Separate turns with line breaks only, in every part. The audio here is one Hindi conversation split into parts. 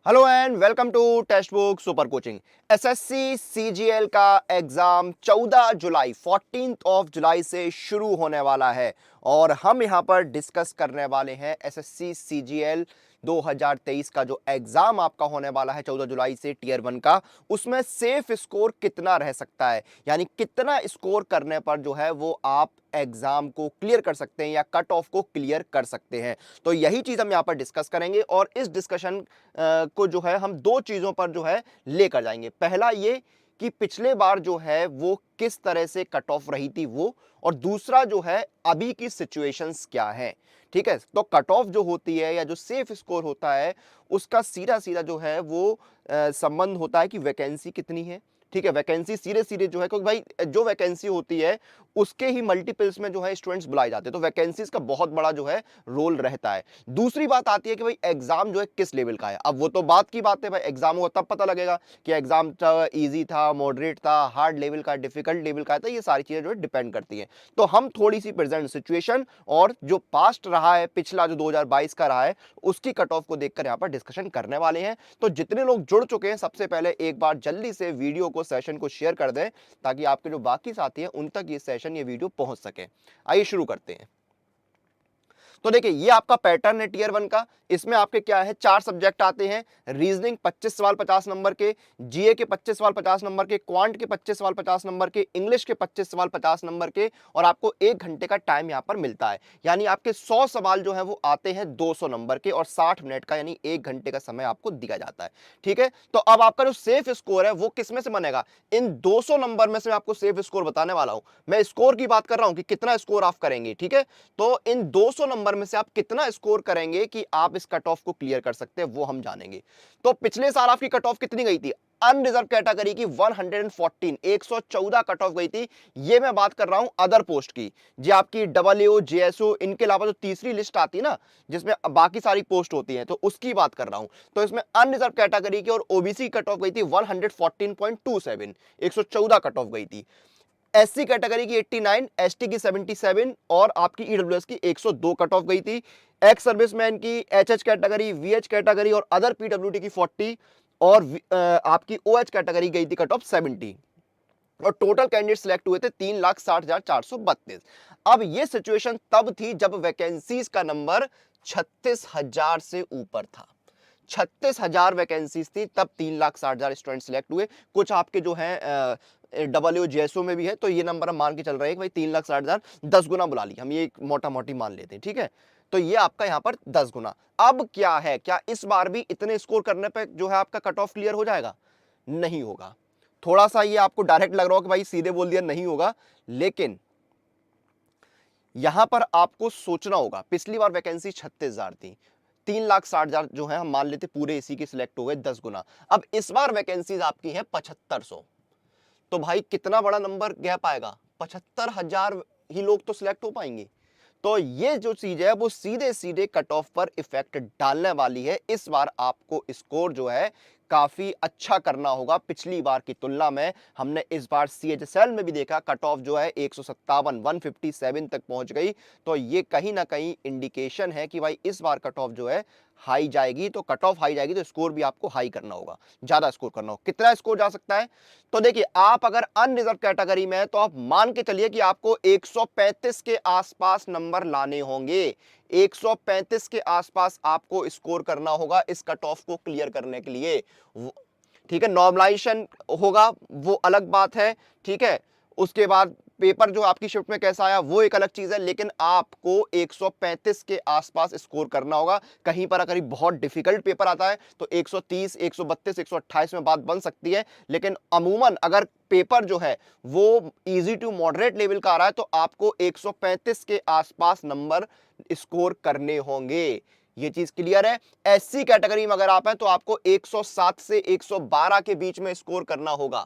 Hello and welcome to text book super coaching. SSC CGL का एग्जाम 14 जुलाई 14th ऑफ जुलाई से शुरू होने वाला है और हम यहां पर डिस्कस करने वाले हैं एसएससी सीजीएल 2023 का जो एग्जाम आपका होने वाला है 14 जुलाई से टीयर 1 का, उसमें सेफ स्कोर कितना रह सकता है, यानी कितना स्कोर करने पर जो है वो आप एग्जाम को क्लियर कर सकते हैं या कट ऑफ को क्लियर कर सकते हैं। तो यही चीज हम यहां पर डिस्कस करेंगे और इस डिस्कशन को जो है हम दो चीजों पर जो है लेकर जाएंगे। पहला ये कि पिछले बार जो है वो किस तरह से कट ऑफ रही थी वो, और दूसरा जो है अभी की सिचुएशंस क्या है। ठीक है, तो कट ऑफ जो होती है या जो सेफ स्कोर होता है उसका सीधा सीधा जो है वो संबंध होता है कि वैकेंसी कितनी है। ठीक है, वैकेंसी सीधे सीधे जो है, क्योंकि भाई जो वैकेंसी होती है उसके ही मल्टीपल्स में जो है स्टूडेंट्स बुलाए जाते हैं, तो वैकेंसीज का बहुत बड़ा जो है रोल रहता है। दूसरी बात आती है कि भाई एग्जाम जो है किस लेवल का है। अब वो तो बात की बात है, भाई एग्जाम होगा तब पता लगेगा कि एग्जाम इजी था, मॉडरेट था, हार्ड लेवल का, डिफिकल्ट लेवल का था। ये सारी चीजें जो है डिपेंड करती हैं। तो हम थोड़ी सी प्रेजेंट सिचुएशन और जो पास्ट रहा है, पिछला जो 2022 का रहा है, उसकी कट ऑफ को देखकर यहाँ पर डिस्कशन करने वाले हैं। तो जितने लोग जुड़ चुके हैं सबसे पहले एक बार जल्दी से वीडियो को, सेशन को शेयर कर दें ताकि आपके जो बाकी साथी हैं उन तक ये सेशन, ये वीडियो पहुंच सके। आइए शुरू करते हैं। तो देखिए ये आपका पैटर्न है टीयर 1 का। इसमें आपके क्या है, 4 सब्जेक्ट आते हैं। रीजनिंग 25 सवाल 50 नंबर के, जीए के 25 सवाल 50 नंबर के, क्वांट के 25 सवाल 50 नंबर के, इंग्लिश के 25 सवाल 50 नंबर के, और आपको 1 घंटे का टाइम यहां पर मिलता है। यानी आपके 100 सवाल जो है वो आते हैं 200 नंबर के और 60 मिनट का, यानी 1 घंटे का समय आपको दिया जाता है। ठीक है, तो अब आपका जो सेफ स्कोर है वो किसमें से बनेगा, इन 200 नंबर में से मैं आपको सेफ स्कोर बताने वाला हूं। मैं स्कोर की बात कर रहा हूं कि कितना स्कोर आप करेंगे। ठीक है, तो इन 200 नंबर में से आप कितना स्कोर करेंगे कि आप इस कट ऑफ को क्लियर कर सकते हैं वो हम जानेंगे। तो पिछले साल आपकी कट ऑफ कितनी गई थी, अनरिजर्व कैटेगरी की 114, 114 कट ऑफ गई थी। ये मैं बात कर रहा हूं अदर पोस्ट की, जो आपकी डब्ल्यू जेएसओ, इनके अलावा जो तीसरी लिस्ट आती है ना जिसमें बाकी सारी पोस्ट होती हैं, तो उसकी बात कर रहा हूं। तो इसमें अनरिजर्व कैटेगरी की और ओबीसी कट ऑफ गई थी 114.27, 114 कट ऑफ गई थी। एससी कैटेगरी की 89, एसटी की 77 और आपकी ईडब्ल्यूएस की 102 कट ऑफ गई थी। एक्स सर्विसमैन की एचएच कैटेगरी, वीएच कैटेगरी और अदर पीडब्ल्यूडी की 40 और आपकी ओएच कैटेगरी गई थी कट ऑफ 70। और टोटल कैंडिडेट सिलेक्ट हुए थे 3,60,432। अब ये सिचुएशन तब थी जब वैकेंसीज का नंबर 36,000 से ऊपर था। 36,000 वैकेंसीज थी तब 3,60,000 स्टूडेंट सिलेक्ट हुए। कुछ आपके जो है डब्ल्यू जेएसओ में भी है, तो ये नंबर हम मान के चल रहे हैं कि भाई 3,60,000 10 गुना बुला लिया, हम ये मोटा मोटी मान लेते हैं। ठीक है, तो ये आपका यहाँ पर 10 गुना। अब क्या है, क्या इस बार भी इतने स्कोर करने पे जो है आपका कट ऑफ क्लियर हो जाएगा? नहीं होगा। थोड़ा सा ये आपको डायरेक्ट लग रहा हो कि भाई सीधे बोल दिया नहीं होगा, लेकिन यहां पर आपको सोचना होगा। पिछली बार वैकेंसी 36,000 थी, 3,60,000 जो है हम मान लेते पूरे इसी के सिलेक्ट हो गए 10 गुना। अब इस बार वैकेंसीज आपकी है 7500, तो भाई कितना बड़ा नंबर गैप आएगा, 75,000 ही लोग तो सिलेक्ट हो पाएंगे। तो ये जो चीज है वो सीधे सीधे कट ऑफ पर इफेक्ट डालने वाली है। इस बार आपको स्कोर जो है काफी अच्छा करना होगा पिछली बार की तुलना में। हमने इस बार सीएचएसएल में भी देखा कट ऑफ जो है 157, 157 तक पहुंच गई। तो ये कहीं ना कहीं इंडिकेशन है कि भाई इस बार कट ऑफ जो है हाई जाएगी। तो कट ऑफ हाई जाएगी तो स्कोर भी आपको हाई करना होगा, ज्यादा स्कोर करना होगा। कितना स्कोर जा सकता है, तो देखिए आप अगर अनरिजर्व कैटेगरी में है तो आप मान के चलिए कि आपको 135 के आसपास नंबर लाने होंगे। 135 के आसपास आपको स्कोर करना होगा इस कट ऑफ को क्लियर करने के लिए। ठीक है, नॉर्मलाइजेशन होगा वो अलग बात है। ठीक है, उसके बाद पेपर जो आपकी शिफ्ट में कैसा आया वो एक अलग चीज है, लेकिन आपको 135 के आसपास स्कोर करना होगा। कहीं पर अगर बहुत डिफिकल्ट पेपर आता है तो 130, 132, 128 में बात बन सकती है, लेकिन अमूमन अगर पेपर जो है वो इजी टू मॉडरेट लेवल का आ रहा है तो आपको 135 के आसपास नंबर स्कोर करने होंगे। ये चीज क्लियर है। एससी कैटेगरी में अगर आप हैं तो आपको 107 से 112 के बीच में स्कोर करना होगा।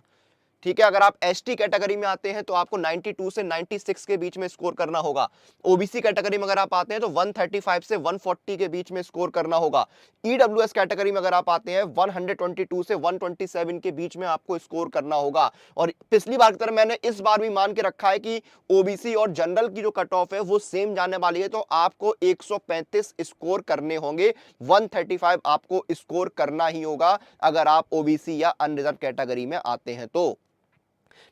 ठीक है। अगर आप एसटी कैटेगरी में आते हैं तो आपको 92 से 96 के बीच में स्कोर करना होगा। ओबीसी कैटेगरी में अगर आप आते हैं तो 135 से 140 के बीच में स्कोर करना होगा। ईडब्ल्यूएस कैटेगरी में अगर आप आते हैं 122 से 127 के बीच में आपको स्कोर करना होगा। और पिछली बार की तरह मैंने इस बार भी मान के रखा है कि ओबीसी और जनरल की जो कट ऑफ है वो सेम जाने वाली है, तो आपको 135 स्कोर करने होंगे। 135 आपको स्कोर करना ही होगा अगर आप ओबीसी या अनरिजर्व कैटेगरी में आते हैं तो।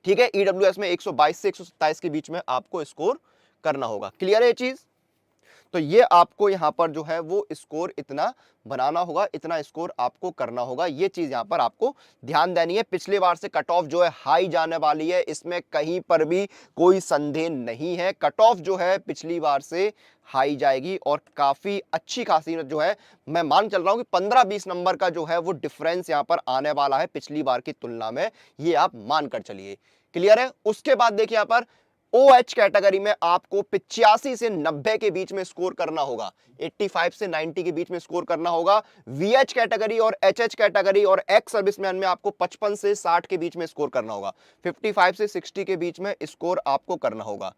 ठीक है। ईडब्ल्यूएस में 122 से 127 के बीच में आपको स्कोर करना होगा। क्लियर है ये चीज? तो ये आपको यहां पर जो है वो स्कोर इतना बनाना होगा, इतना स्कोर आपको करना होगा। ये चीज यहां पर आपको ध्यान देनी है। पिछले बार से कट ऑफ जो है हाई जाने वाली है, इसमें कहीं पर भी कोई संदेह नहीं है। कट ऑफ जो है पिछली बार से हाई जाएगी और काफी अच्छी खासी जो है, मैं मान चल रहा हूं कि 15-20 नंबर का जो है वो डिफरेंस यहां पर आने वाला है पिछली बार की तुलना में, ये आप मान कर चलिए। क्लियर है? उसके बाद देखिए यहां पर OH कैटेगरी में आपको 85 से 90 के बीच में स्कोर करना होगा। 85 से 90 के बीच में स्कोर करना होगा। VH कैटेगरी और HH कैटेगरी और एक्स सर्विसमैन में आपको 55 से 60 के बीच में स्कोर करना होगा। 55 से 60 के बीच में स्कोर आपको करना होगा।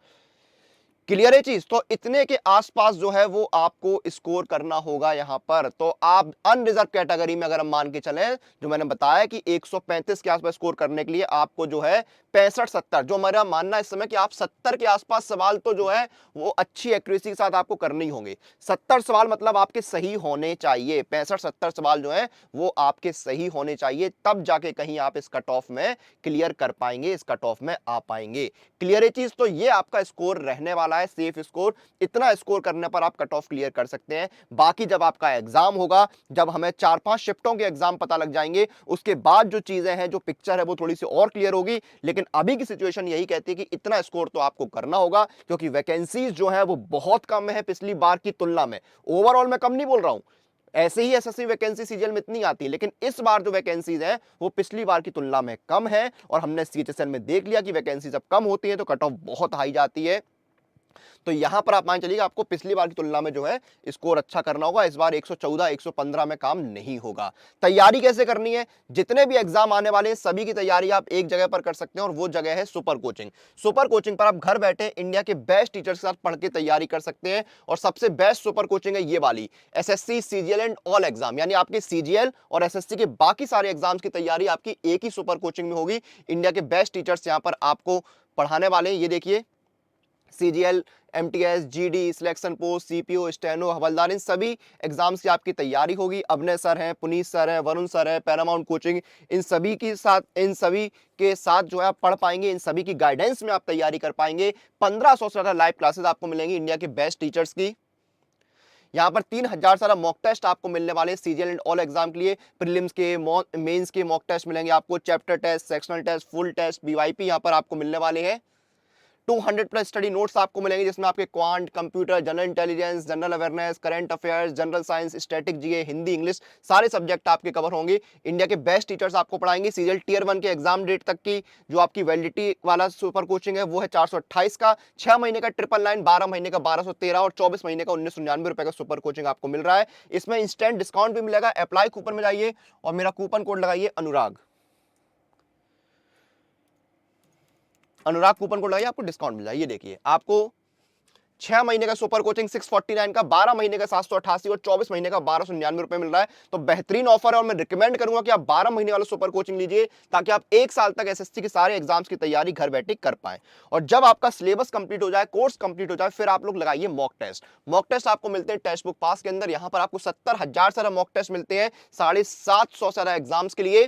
क्लियर है चीज? तो इतने के आसपास जो है वो आपको स्कोर करना होगा यहां पर। तो आप अनरिजर्व कैटेगरी में अगर हम मान के चलें, जो मैंने बताया कि 135 के आसपास स्कोर करने के लिए आपको जो है 65-70, जो हमारा मानना इस समय कि आप 70 के आसपास सवाल तो जो है वो अच्छी एक्यूरेसी के साथ आपको करने ही होंगे। 70 सवाल मतलब आपके सही होने चाहिए। 65-70 सवाल जो है वो आपके सही होने चाहिए, तब जाके कहीं आप इस कट ऑफ में क्लियर कर पाएंगे, इस कट ऑफ में आ पाएंगे। क्लियर है चीज? तो ये आपका स्कोर रहने वाला है, सेफ स्कोर। इतना स्कोर करने पर आप कट ऑफ क्लियर कर सकते हैं। बाकी जब आपका एग्जाम होगा, जब हमें 4-5 शिफ्टों के एग्जाम पता लग जाएंगे, उसके बाद जो चीजें हैं, जो पिक्चर है वो थोड़ी सी और क्लियर होगी। लेकिन अभी की सिचुएशन यही कहती है कि इतना स्कोर तो आपको करना होगा, क्योंकि वैकेंसीज जो है वो बहुत कम है पिछली बार की तुलना में। ओवरऑल मैं कम नहीं बोल रहा हूं, ऐसे ही एसएससी वैकेंसी सीजीएल में इतनी आती है, लेकिन इस बार जो वैकेंसीज है वो पिछली बार की तुलना में कम है। और हमने सीएचएसएल में देख लिया कि वैकेंसी जब कम होती है तो कट ऑफ बहुत हाई जाती है। तो यहां पर आप मान चलिए आपको पिछली बार की तुलना में जो है स्कोर अच्छा करना होगा। इस बार 114 115 में काम नहीं होगा। तैयारी कैसे करनी है? जितने भी एग्जाम आने वाले हैं सभी की तैयारी आप एक जगह पर कर सकते हैं, और वो जगह है सुपर कोचिंग। सुपर कोचिंग पर आप घर बैठे इंडिया के बेस्ट टीचर्स के साथ पढ़ के तैयारी कर सकते हैं। और सबसे बेस्ट सुपर कोचिंग है ये वाली, SSC CGL and all exam, यानी आपके सीजीएल और एसएससी के बाकी सारे एग्जाम्स की तैयारी आपकी एक ही सुपर कोचिंग में होगी। इंडिया के बेस्ट टीचर्स यहां पर आपको पढ़ाने वाले हैं। ये देखिए, CGL, MTS, GD, selection post, CPO, steno, हवलदार, इन सभी एग्जाम्स की आपकी तैयारी होगी। अभनय सर हैं, पुनीत सर हैं, वरुण सर हैं, पैरामाउंट कोचिंग, इन सभी के साथ जो है आप पढ़ पाएंगे। इन सभी की गाइडेंस में आप तैयारी कर पाएंगे। 1500 से ज्यादा लाइव क्लासेस आपको मिलेंगी इंडिया के बेस्ट टीचर्स की। यहाँ पर 3000 सारा मॉक टेस्ट आपको मिलने वाले हैं सीजीएल एंड ऑल एग्जाम के लिए। प्रीलिम्स के, मेंस के मॉक टेस्ट मिलेंगे आपको, chapter test, sectional test, full test, BYP यहाँ पर आपको मिलने वाले हैं। 200+ स्टडी नोट्स आपको मिलेंगे, जिसमें आपके quant, computer, general intelligence, general awareness, current affairs, general science, static, GA, Hindi, English, सारे सब्जेक्ट आपके कवर होंगे। इंडिया के बेस्ट टीचर्स आपको पढ़ाएंगे। सीजीएल टियर 1 के एग्जाम डेट तक की जो आपकी वैलिडिटी वाला सुपर कोचिंग है वो है 428 का। 6 महीने का 999, 12 महीने का 1213 और 24 महीने का 1999 रुपए का सुपर कोचिंग आपको मिल रहा है। इसमें इंस्टेंट डिस्काउंट भी मिलेगा। अप्लाई कूपन में जाइए और मेरा कूपन कोड लगाइए अनुराग। अनुराग कूपन कोड लगाइए, आपको डिस्काउंट मिल जाए। ये देखिए, आपको 6 महीने का सुपर कोचिंग 649 का, 12 महीने का 788 और 24 महीने का 1299 रुपए मिल रहा है। तो बेहतरीन ऑफर है, और मैं रिकमेंड करूंगा कि आप 12 महीने वाला सुपर कोचिंग लीजिए, ताकि आप 1 साल तक एसएससी के सारे एग्जाम्स की तैयारी घर बैठे कर पाए। और जब आपका सिलेबस कंप्लीट हो जाए, कोर्स कंप्लीट हो जाए, फिर आप लोग लगाइए मॉक टेस्ट। मॉक टेस्ट आपको मिलते हैं टेक्स्ट बुक पास के अंदर। यहां पर आपको 70,000 सारा मॉक टेस्ट मिलते हैं 750 सारा एग्जाम्स के लिए।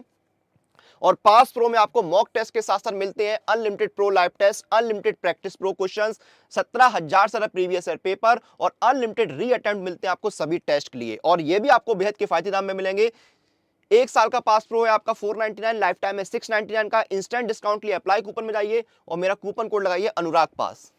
और पास प्रो में आपको मॉक टेस्ट के साथ साथ मिलते हैं unlimited pro live test, unlimited practice pro questions, 17,000 सारा प्रीवियस ईयर पेपर और अनलिमिटेड री अटेम्प्ट मिलते हैं आपको सभी टेस्ट के लिए। और ये भी आपको बेहद किफायती दाम में मिलेंगे। 1 साल का पास प्रो है आपका 499, लाइफ टाइम है 699 का। इंस्टेंट डिस्काउंट के लिए अप्लाई कूपन में जाइए और मेरा कूपन कोड लगाइए अनुराग पास।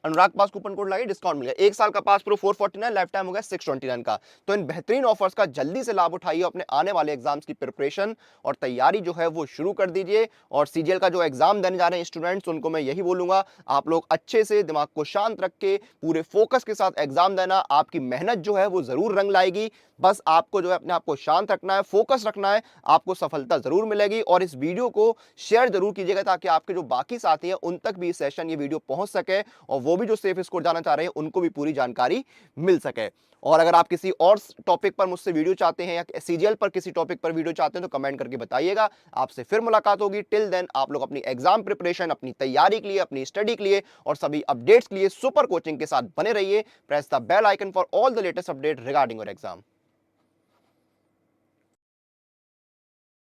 अनुराग पास कूपन कोड लगाइए, डिस्काउंट मिल गया। 1 साल का पास प्रो 449, लाइफ टाइम हो गया 629 का। तो इन बेहतरीन ऑफर्स का जल्दी से लाभ उठाइए, अपने आने वाले एग्जाम्स की प्रिपरेशन और तैयारी जो है वो शुरू कर दीजिए। और सीजीएल का जो एग्जाम देने जा रहे हैं स्टूडेंट्स, उनको मैं यही बोलूंगा, आप लोग अच्छे से दिमाग को शांत रख के पूरे फोकस के साथ एग्जाम देना। आपकी मेहनत जो है वो जरूर रंग लाएगी। बस आपको जो है अपने आप को शांत रखना है, फोकस रखना है, आपको सफलता जरूर मिलेगी। और इस वीडियो को शेयर जरूर कीजिएगा ताकि आपके जो बाकी साथी हैं उन तक भी सेशन ये वीडियो पहुंच सके, और वो भी जो सेफ स्कोर जाना चाह रहे हैं उनको भी पूरी जानकारी मिल सके। और अगर आप किसी और टॉपिक पर मुझसे वीडियो चाहते हैं या सीजीएल पर किसी टॉपिक पर वीडियो चाहते हैं तो कमेंट करके बताइएगा। आपसे फिर मुलाकात होगी। टिल देन आप लोग अपनी एग्जाम प्रिपरेशन, अपनी तैयारी के लिए, अपनी स्टडी के लिए और सभी अपडेट्स के लिए सुपर कोचिंग के साथ बने रहिए। Press the bell icon for all the latest update regarding your exam.